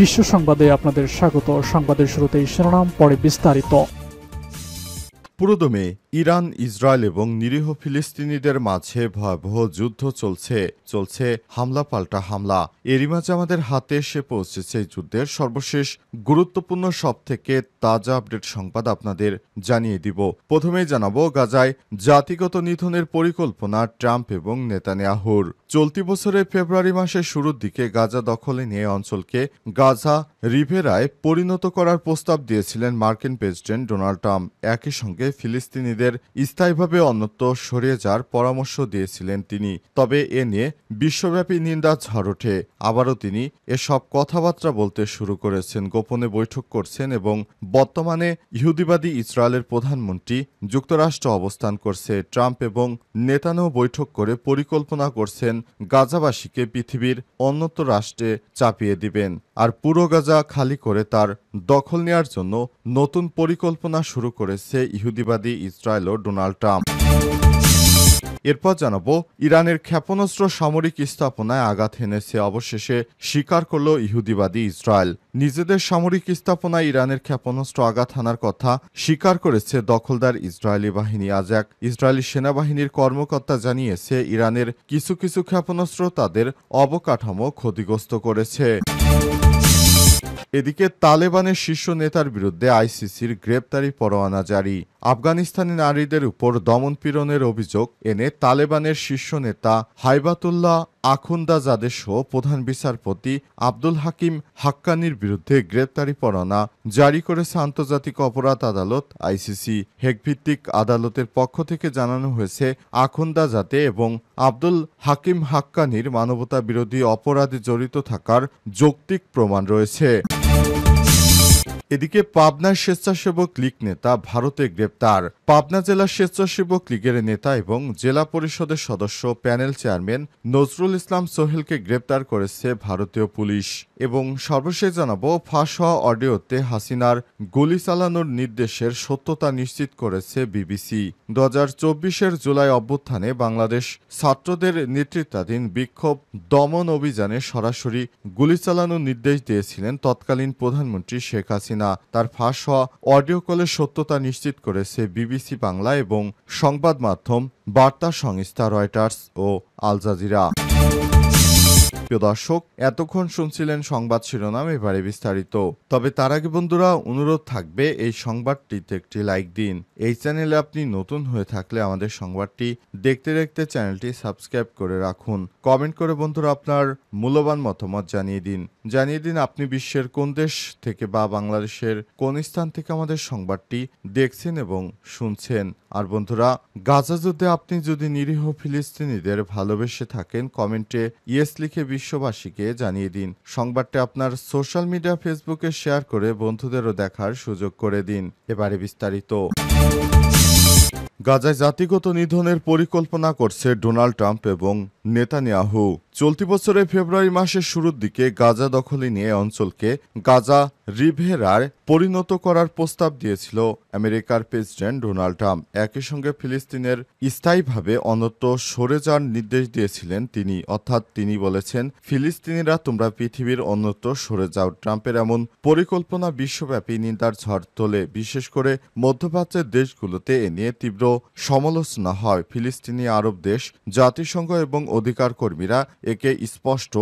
বিশ্ব সংবাদে আপনাদের স্বাগত। সংবাদের শুরুতেই শিরোনাম, পরে বিস্তারিত। পুরোদমে ইরান, ইসরায়েল এবং নিরীহ ফিলিস্তিনিদের মাঝে ভয়াবহ যুদ্ধ চলছে হামলা পাল্টা হামলা। এরই মাঝে আমাদের হাতে এসে পৌঁছেছে এই যুদ্ধের সর্বশেষ গুরুত্বপূর্ণ সবথেকে তাজা আপডেট সংবাদ আপনাদের জানিয়ে দিব। প্রথমেই জানাবো গাজায় জাতিগত নিধনের পরিকল্পনা ট্রাম্প এবং নেতানিয়াহুর। চলতি বছরের ফেব্রুয়ারি মাসের শুরুর দিকে গাজা দখলে নিয়ে অঞ্চলকে গাজা রিভেরায় পরিণত করার প্রস্তাব দিয়েছিলেন মার্কিন প্রেসিডেন্ট ডোনাল্ড ট্রাম্প। একই সঙ্গে ফিলিস্তিনিদের স্থায়ীভাবে অন্যত্র সরিয়ে যাওয়ার পরামর্শ দিয়েছিলেন তিনি। তবে এ নিয়ে বিশ্বব্যাপী নিন্দার ঝড় ওঠে। আবারও তিনি এসব কথাবার্তা বলতে শুরু করেছেন, গোপনে বৈঠক করছেন এবং বর্তমানে ইহুদিবাদী ইসরায়েলের প্রধানমন্ত্রী যুক্তরাষ্ট্র অবস্থান করছে। ট্রাম্প এবং নেতানিয়াহু বৈঠক করে পরিকল্পনা করছেন গাজাবাসীকে পৃথিবীর অন্যত্র রাষ্ট্রে চাপিয়ে দিবেন আর পুরো গাজা খালি করে তার দখল নেওয়ার জন্য নতুন পরিকল্পনা শুরু করেছে ইহুদিবাদী ইসরায়েল ও ডোনাল্ড ট্রাম্প। এরপর জানাবো ইরানের ক্ষেপণাস্ত্র সামরিক স্থাপনায় আঘাত হেনেছে, অবশেষে স্বীকার করল ইহুদিবাদী ইসরায়েল। নিজেদের সামরিক স্থাপনায় ইরানের ক্ষেপণাস্ত্র আঘাত হানার কথা স্বীকার করেছে দখলদার ইসরায়েলি বাহিনী। আজ এক ইসরায়েলি সেনাবাহিনীর কর্মকর্তা জানিয়েছে ইরানের কিছু কিছু ক্ষেপণাস্ত্র তাদের অবকাঠামো ক্ষতিগ্রস্ত করেছে। এদিকে তালেবানের শীর্ষ নেতার বিরুদ্ধে আইসিসির গ্রেপ্তারি পরোয়ানা জারি। আফগানিস্তানি নারীদের উপর দমনপীড়নের অভিযোগ এনে তালেবানের শীর্ষ নেতা হাইবাতুল্লাহ আখুন্দাজাদে সহ প্রধান বিচারপতি আব্দুল হাকিম হাক্কানির বিরুদ্ধে গ্রেপ্তারি পরোয়ানা জারি করেছে আন্তর্জাতিক অপরাধ আদালত আইসিসি। হেগভিত্তিক আদালতের পক্ষ থেকে জানানো হয়েছে আখুন্দাজাদে এবং আব্দুল হাকিম হাক্কানির মানবতা বিরোধী অপরাধে জড়িত থাকার যৌক্তিক প্রমাণ রয়েছে। এদিকে পাবনার স্বেচ্ছাসেবক লীগ নেতা ভারতে গ্রেপ্তার। পাবনা জেলা স্বেচ্ছাসেবক লীগের নেতা এবং জেলা পরিষদের সদস্য প্যানেল চেয়ারম্যান নজরুল ইসলাম সোহেলকে গ্রেপ্তার করেছে ভারতীয় পুলিশ। এবং সর্বশেষ জানাবো ফাঁস হওয়া অডিওতে হাসিনার গুলি চালানোর নির্দেশের সত্যতা নিশ্চিত করেছে বিবিসি। 2024-এর জুলাই অভ্যুত্থানে বাংলাদেশ ছাত্রদের নেতৃত্বাধীন বিক্ষোভ দমন অভিযানে সরাসরি গুলি চালানোর নির্দেশ দিয়েছিলেন তৎকালীন প্রধানমন্ত্রী শেখ হাসিনা। তার ফাঁস হওয়া অডিও কলের সত্যতা নিশ্চিত করেছে বিবিসি বাংলা এবং সংবাদ মাধ্যম বার্তা সংস্থা রয়টার্স ও আল জাজিরা। প্রিয় দর্শক, এতক্ষণ শুনছিলেন সংবাদ শিরোনাম, এবারে বিস্তারিত। তবে তার আগে বন্ধুরা অনুরোধ থাকবে এই সংবাদটিতে একটি লাইক দিন। এই চ্যানেলে আপনি নতুন হয়ে থাকলে আমাদের সংবাদটি দেখতে দেখতে চ্যানেলটি সাবস্ক্রাইব করে রাখুন। কমেন্ট করে বন্ধুরা আপনার মূল্যবান মতামত জানিয়ে দিন আপনি বিশ্বের কোন দেশ থেকে বা বাংলাদেশের কোন স্থান থেকে আমাদের সংবাদটি দেখছেন এবং শুনছেন। আর বন্ধুরা, গাজা যুদ্ধে আপনি যদি নিরীহ ফিলিস্তিনিদের ভালোবেসে থাকেন কমেন্টে ইয়েস লিখে বিশ্ববাসীকে জানিয়ে দিন। সংবাদটি আপনার সোশ্যাল মিডিয়া ফেসবুকে শেয়ার করে বন্ধুদেরও দেখার সুযোগ করে দিন। এবারে বিস্তারিত। গাজায় জাতিগত নিধনের পরিকল্পনা করছে ডোনাল্ড ট্রাম্প এবং নেতানিয়াহু। চলতি বছরের ফেব্রুয়ারি মাসের শুরুর দিকে গাজা দখলে নিয়ে অঞ্চলকে গাজা রিভেরার পরিণত করার প্রস্তাব দিয়েছিল আমেরিকার প্রেসিডেন্ট ডোনাল্ড ট্রাম্প। একই সঙ্গে ফিলিস্তিনের স্থায়ীভাবে অন্যত্র সরে যাওয়ার নির্দেশ দিয়েছিলেন তিনি। অর্থাৎ তিনি বলেছেন, ফিলিস্তিনিরা তোমরা পৃথিবীর অন্যত্র সরে যাও। ট্রাম্পের এমন পরিকল্পনা বিশ্বব্যাপী নিন্দার ঝড় তোলে। বিশেষ করে মধ্যপ্রাচ্যের দেশগুলোতে এ নিয়ে তীব্র সমালোচনা হয়। ফিলিস্তিনি আরব দেশ, জাতিসংঘ এবং অধিকার কর্মীরা একে স্পষ্ট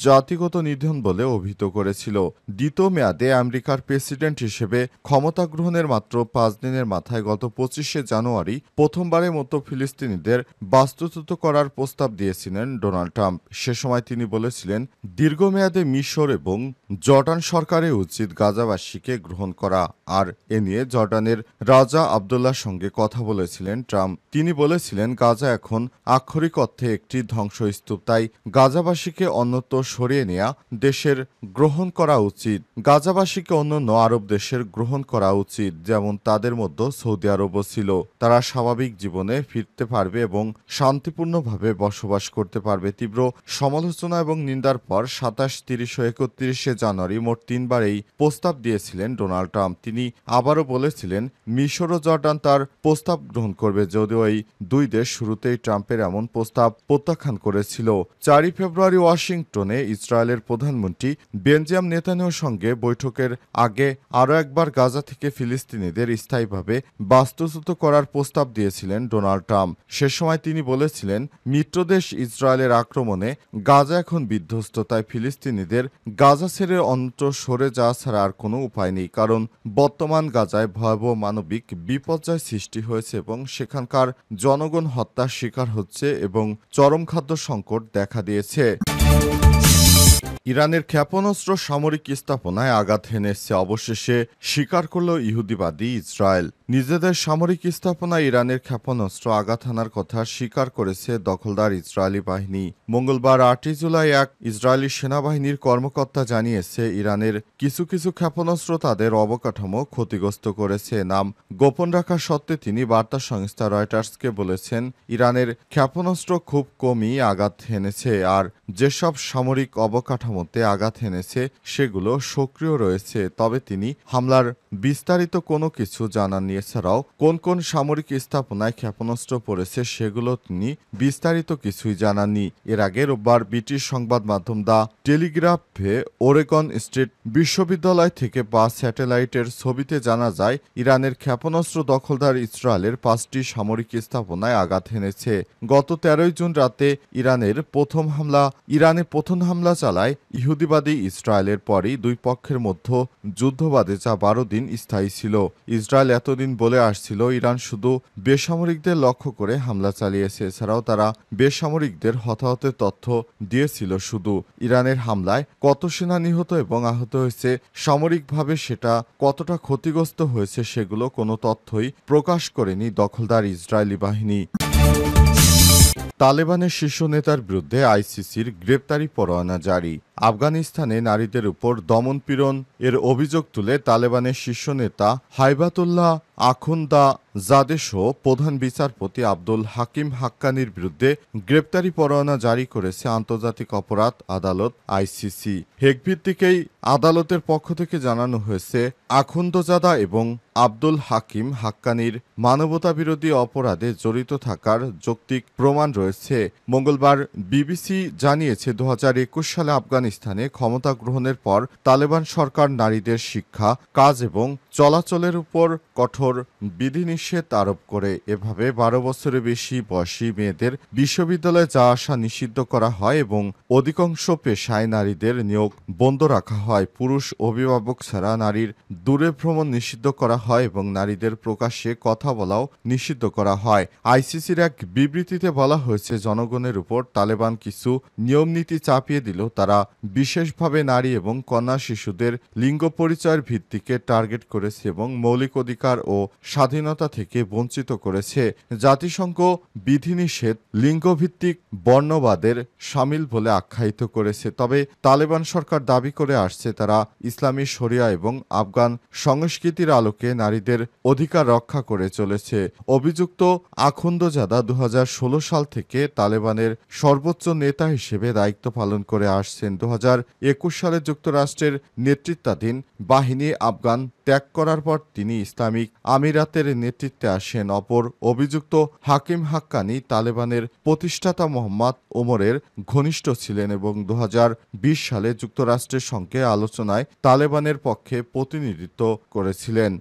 জাতিগত নিধন বলে অভিহিত করেছিল। দ্বিতীয় মেয়াদে আমেরিকার প্রেসিডেন্ট হিসেবে ক্ষমতা গ্রহণের মাত্র 5 দিনের মাথায় গত 25শে জানুয়ারি প্রথমবারের মতো ফিলিস্তিনিদের বাস্তুচ্যুত করার প্রস্তাব দিয়েছিলেন ডোনাল্ড ট্রাম্প। সে সময় তিনি বলেছিলেন, দীর্ঘমেয়াদে মিশর এবং জর্ডান সরকারের উচিত গাজাবাসীকে গ্রহণ করা। আর এ নিয়ে জর্ডানের রাজা আবদুল্লাহর সঙ্গে কথা বলেছিলেন ট্রাম্প। তিনি বলেছিলেন, গাজা এখন আক্ষরিক অর্থে একটি ধ্বংসস্তূপ, তাই গাজাবাসীকে অন্যত্র সরিয়ে নেয়া দেশের গ্রহণ করা উচিত। গাজাবাসীকে অন্যান্য আরব দেশের গ্রহণ করা উচিত, যেমন তাদের মধ্যে সৌদি আরবও ছিল। তারা স্বাভাবিক জীবনে ফিরতে পারবে এবং শান্তিপূর্ণভাবে বসবাস করতে পারবে। তীব্র সমালোচনা এবং নিন্দার পর 27, 30 ও 31শে জানুয়ারি মোট 3 বার এই প্রস্তাব দিয়েছিলেন ডোনাল্ড ট্রাম্প। তিনি আবারও বলেছিলেন, মিশর ও জর্ডান তার প্রস্তাব গ্রহণ করবে, যদিও এই দুই দেশ শুরুতেই ট্রাম্পের এমন প্রস্তাব প্রত্যাখ্যান করেছিল। 4 4 ফেব্রুয়ারি ওয়াশিংটনে ইসরায়েলের প্রধানমন্ত্রী বেঞ্জামিন নেতানিয়াহুর সঙ্গে বৈঠকের আগে আরও একবার গাজা থেকে ফিলিস্তিনিদের স্থায়ীভাবে বাস্তুচ্যুত করার প্রস্তাব দিয়েছিলেন ডোনাল্ড ট্রাম্প। সে সময় তিনি বলেছিলেন, মিত্রদেশ ইসরায়েলের আক্রমণে গাজা এখন বিধ্বস্ত, তাই ফিলিস্তিনিদের গাজা ছেড়ে অন্যত্র সরে যাওয়া ছাড়া আর কোনো উপায় নেই, কারণ বর্তমান গাজায় ভয়াবহ মানবিক বিপর্যয় সৃষ্টি হয়েছে এবং সেখানকার জনগণ হত্যার শিকার হচ্ছে এবং চরম খাদ্য সংকট দেখা দিয়েছে। ইরানের ক্ষেপণাস্ত্র সামরিক স্থাপনায় আঘাত হেনেছে, অবশেষে স্বীকার করল ইহুদিবাদী ইসরায়েল। নিজেদের সামরিক স্থাপনায় ইরানের ক্ষেপণাস্ত্র আঘাত হানার কথা স্বীকার করেছে দখলদার ইসরায়েলি বাহিনী। মঙ্গলবার 8 জুলাই এক ইসরায়েলি সেনাবাহিনীর কর্মকর্তা জানিয়েছে, ইরানের কিছু কিছু ক্ষেপণাস্ত্র তাদের অবকাঠামো ক্ষতিগ্রস্ত করেছে। নাম গোপন রাখা সত্ত্বে তিনি বার্তা সংস্থা রয়টার্সকে বলেছেন, ইরানের ক্ষেপণাস্ত্র খুব কমই আঘাত হেনেছে, আর যেসব সামরিক অবকাঠামোতে আঘাত হেনেছে সেগুলো সক্রিয় রয়েছে। তবে তিনি হামলার বিস্তারিত কোনো কিছু জানাননি। এছাড়াও কোন কোন সামরিক স্থাপনায় ক্ষেপণাস্ত্র পড়েছে সেগুলো তিনি বিস্তারিত কিছুই জানাননি। এর আগে রোববার ব্রিটিশ সংবাদ মাধ্যম দ্য টেলিগ্রাফে ওরেগন স্টেট বিশ্ববিদ্যালয় থেকে পাওয়া স্যাটেলাইটের ছবিতে জানা যায়, ইরানের ক্ষেপণাস্ত্র দখলদার ইসরায়েলের 5টি সামরিক স্থাপনায় আঘাত হেনেছে। গত 13 জুন রাতে ইরানে প্রথম হামলা চালায় ইহুদিবাদী ইসরায়েলের পরই দুই পক্ষের মধ্যে যুদ্ধ বাধে, যা 12 দিন স্থায়ী ছিল। ইসরায়েল এতদিন বলে আসছিল, ইরান শুধু বেসামরিকদের লক্ষ্য করে হামলা চালিয়েছে, এছাড়াও তারা বেসামরিকদের হতাহতের তথ্য দিয়েছিল। শুধু ইরানের হামলায় কত সেনা নিহত এবং আহত হয়েছে, সামরিকভাবে সেটা কতটা ক্ষতিগ্রস্ত হয়েছে সেগুলো কোনো তথ্যই প্রকাশ করেনি দখলদার ইসরায়েলি বাহিনী। তালেবানের শীর্ষ নেতার বিরুদ্ধে আইসিসির গ্রেপ্তারি পরোয়ানা জারি। আফগানিস্তানে নারীদের উপর দমনপীড়ন এর অভিযোগ তুলে তালেবানের শীর্ষ নেতা হাইবাতুল্লাহ আখুন্দা জাদেসহ প্রধান বিচারপতি আব্দুল হাকিম হাক্কানির বিরুদ্ধে গ্রেপ্তারি পরোয়ানা জারি করেছে আন্তর্জাতিক অপরাধ আদালত আইসিসি। হেগভিত্তিক এই আদালতের পক্ষ থেকে জানানো হয়েছে, আখুন্দজাদা এবং আব্দুল হাকিম হাক্কানির মানবতাবিরোধী অপরাধে জড়িত থাকার যৌক্তিক প্রমাণ রয়েছে। মঙ্গলবার বিবিসি জানিয়েছে, 2021 সালে আফগানিস্তানে ক্ষমতা গ্রহণের পর তালেবান সরকার নারীদের শিক্ষা, কাজ এবং চলাচলের উপর কঠোর বিধিনিষেধ আরোপ করে। এভাবে 12 বছরের বেশি বয়সী মেয়েদের বিশ্ববিদ্যালয়ে যাওয়া আসা নিষিদ্ধ করা হয় এবং অধিকাংশ পেশায় নারীদের নিয়োগ বন্ধ রাখা হয়। পুরুষ অভিভাবক ছাড়া নারীর দূরে ভ্রমণ নিষিদ্ধ করা হয় এবং নারীদের প্রকাশ্যে কথা বলাও নিষিদ্ধ করা হয়। আইসিসির এক বিবৃতিতে বলা হয়েছে, জনগণের উপর তালেবান কিছু নিয়মনীতি চাপিয়ে দিলেও তারা বিশেষভাবে নারী এবং কন্যা শিশুদের লিঙ্গ পরিচয়ের ভিত্তিকে টার্গেট করেছে এবং মৌলিক অধিকার ও স্বাধীনতা থেকে বঞ্চিত করেছে। জাতিসংঘ বিধিনিষেধ লিঙ্গভিত্তিক বর্ণবাদের শামিল বলে আখ্যায়িত করেছে। তবে তালেবান সরকার দাবি করে আসছে, তারা ইসলামী শরিয়া এবং আফগান সংস্কৃতির আলোকে নারীদের অধিকার রক্ষা করে চলেছে। অভিযুক্ত আখুন্দজাদা 2016 সাল থেকে তালেবানের সর্বোচ্চ নেতা হিসেবে দায়িত্ব পালন করে আসছেন। 2021 সালে যুক্তরাষ্ট্রের নেতৃত্বাধীন বাহিনী আফগান ত্যাগ করার পর তিনি ইসলামিক আমিরাতের নেতৃত্বে আসেন। অপর অভিযুক্ত হাকিম হাক্কানি তালেবানের প্রতিষ্ঠাতা মোহাম্মদ ওমরের ঘনিষ্ঠ ছিলেন এবং 2020 সালে যুক্তরাষ্ট্রের সঙ্গে আলোচনায় তালেবানের পক্ষে প্রতিনিধিত্ব করেছিলেন।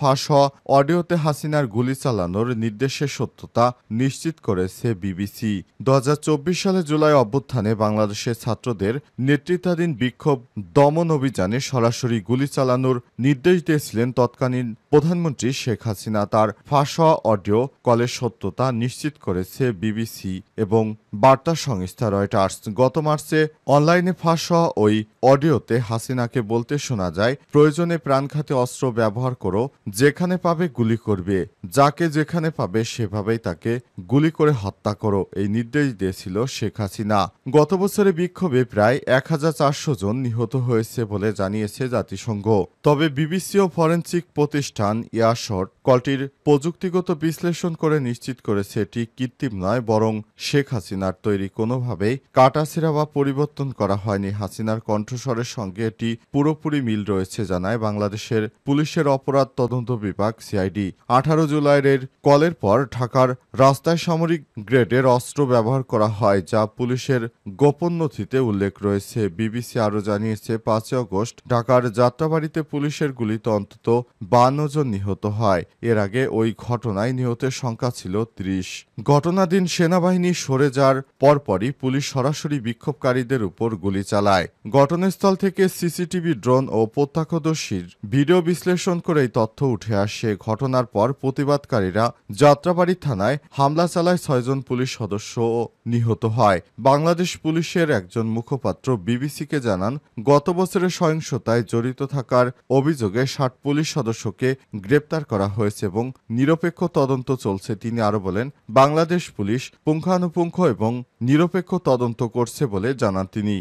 ফাঁস হওয়া অডিওতে হাসিনার গুলি চালানোর নির্দেশের সত্যতা নিশ্চিত করেছে বিবিসি। 2024 সালে জুলাই অভ্যুত্থানে বাংলাদেশের ছাত্রদের নেতৃত্বাধীন বিক্ষোভ দমন অভিযানে সরাসরি গুলি চালানোর নির্দেশ দিয়েছিলেন তৎকালীন প্রধানমন্ত্রী শেখ হাসিনা। তার ফাঁস হওয়া অডিও কলের সত্যতা নিশ্চিত করেছে বিবিসি এবং বার্তা সংস্থা রয়টার্স। গত মার্চে অনলাইনে ফাঁস হওয়া ওই অডিওতে হাসিনাকে বলতে শোনা যায়, প্রয়োজনে প্রাণঘাতী অস্ত্র ব্যবহার করো, যেখানে পাবে গুলি করবে, যাকে যেখানে পাবে সেভাবেই তাকে গুলি করে হত্যা করো, এই নির্দেশ দিয়েছিল শেখ হাসিনা। গত বছরে বিক্ষোভে প্রায় 1400 জন নিহত হয়েছে বলে জানিয়েছে জাতিসংঘ। তবে বিবিসি ও ফরেনসিক প্রতিষ্ঠান প্রতিষ্ঠান ইয়াশর কলটির প্রযুক্তিগত বিশ্লেষণ করে নিশ্চিত করেছে এটি কৃত্রিম নয়, বরং শেখ হাসিনার তৈরি কোনোভাবেই কাটাছেঁড়া বা পরিবর্তন করা হয়নি। হাসিনার কণ্ঠস্বরের সঙ্গে এটি পুরোপুরি মিল রয়েছে জানায় বাংলাদেশের পুলিশের অপরাধ তদন্ত বিভাগ সিআইডি। 18 জুলাইয়ের কলের পর ঢাকার রাস্তায় সামরিক গ্রেডের অস্ত্র ব্যবহার করা হয়, যা পুলিশের গোপন নথিতে উল্লেখ রয়েছে। বিবিসি আরও জানিয়েছে 5 আগস্ট ঢাকার যাত্রাবাড়িতে পুলিশের গুলিতে অন্তত 52 জন নিহত হয়। এর আগে ওই ঘটনায় নিহতের সংখ্যা ছিল 30। ঘটনাদিন সেনাবাহিনী সরে যাওয়ার পরপরই পুলিশ সরাসরি বিক্ষোভকারীদের উপর গুলি চালায়। ঘটনাস্থল থেকে সিসিটিভি, ড্রোন ও প্রত্যক্ষদর্শীর ভিডিও বিশ্লেষণ করে এই তথ্য উঠে আসে। ঘটনার পর প্রতিবাদকারীরা যাত্রাবাড়ি থানায় হামলা চালায়, 6 জন পুলিশ সদস্য নিহত হয়। বাংলাদেশ পুলিশের একজন মুখপাত্র বিবিসিকে জানান, গত বছরের সহিংসতায় জড়িত থাকার অভিযোগে 60 পুলিশ সদস্যকে গ্রেপ্তার করা হয়েছে এবং নিরপেক্ষ তদন্ত চলছে। তিনি আরও বলেন, বাংলাদেশ পুলিশ পুঙ্খানুপুঙ্খ এবং নিরপেক্ষ তদন্ত করছে বলে জানান তিনি।